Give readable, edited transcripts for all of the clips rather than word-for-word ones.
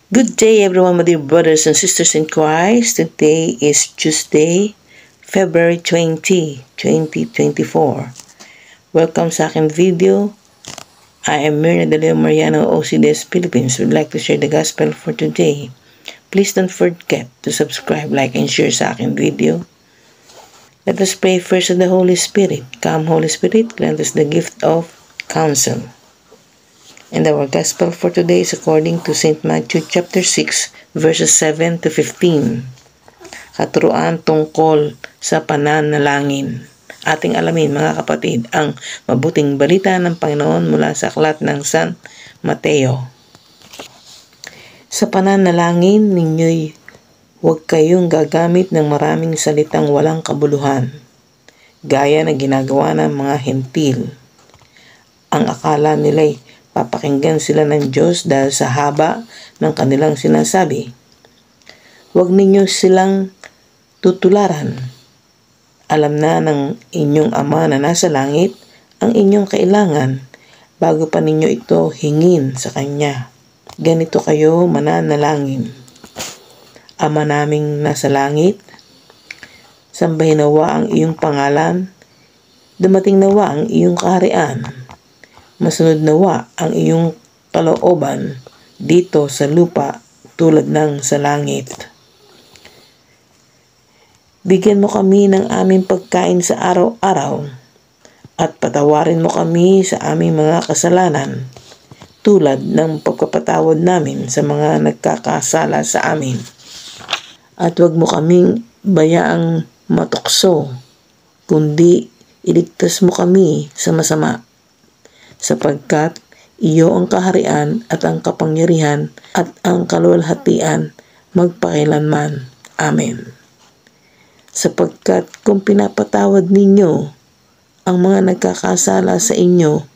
Good day everyone, my dear brothers and sisters in Christ. Today is Tuesday, February 20, 2024. Welcome sa aking video. I am Myrna De Leon Mariano, OCDS Philippines. Would like to share the gospel for today. Please don't forget to subscribe, like, and share sa aking video. Let us pray first to the Holy Spirit. Come, Holy Spirit, grant us the gift of counsel. And our gospel for today is according to St. Matthew chapter 6, verses 7 to 15. Katuruan tungkol sa pananalangin. Ating alamin mga kapatid ang mabuting balita ng Panginoon mula sa aklat ng San Mateo. Sa pananalangin ninyo'y huwag kayong gagamit ng maraming salitang walang kabuluhan, gaya na ginagawa ng mga hentil. Ang akala nila'y papakinggan sila ng Diyos dahil sa haba ng kanilang sinasabi. Huwag ninyo silang tutularan. Alam na ng inyong Ama na nasa langit ang inyong kailangan bago pa ninyo ito hingin sa Kanya. Ganito kayo mananalangin. Ama naming nasa langit, sambahin nawa ang iyong pangalan, dumating nawa ang iyong kaharian. Masunod nawa ang iyong kalooban dito sa lupa tulad ng sa langit. Bigyan mo kami ng aming pagkain sa araw-araw at patawarin mo kami sa aming mga kasalanan tulad ng pagpapatawad namin sa mga nagkakasala sa amin. At huwag mo kaming bayaang matukso, kundi iligtas mo kami sa masama. Sapagkat iyo ang kaharian at ang kapangyarihan at ang kaluwalhatian magpakailanman. Amen. Sapagkat kung pinapatawad ninyo ang mga nagkakasala sa inyo,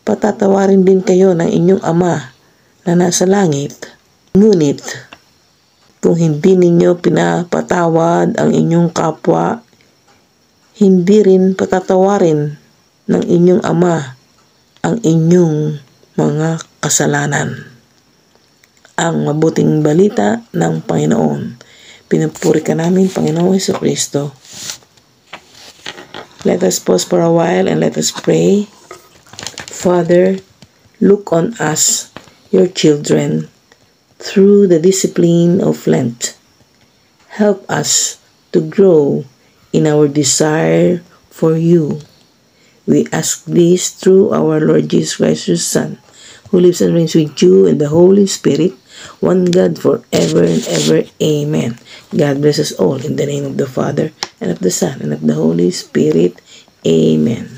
patatawarin din kayo ng inyong Ama na nasa langit. Ngunit kung hindi ninyo pinapatawad ang inyong kapwa, hindi rin patatawarin ng inyong Ama ang inyong mga kasalanan. Ang mabuting balita ng Panginoon. Pinupuri ka namin, Panginoong Jesucristo. Let us pause for a while and let us pray. Father, look on us, your children, through the discipline of Lent. Help us to grow in our desire for you. We ask this through our Lord Jesus Christ, your Son, who lives and reigns with you and the Holy Spirit, one God forever and ever. Amen. God bless us all in the name of the Father, and of the Son, and of the Holy Spirit. Amen.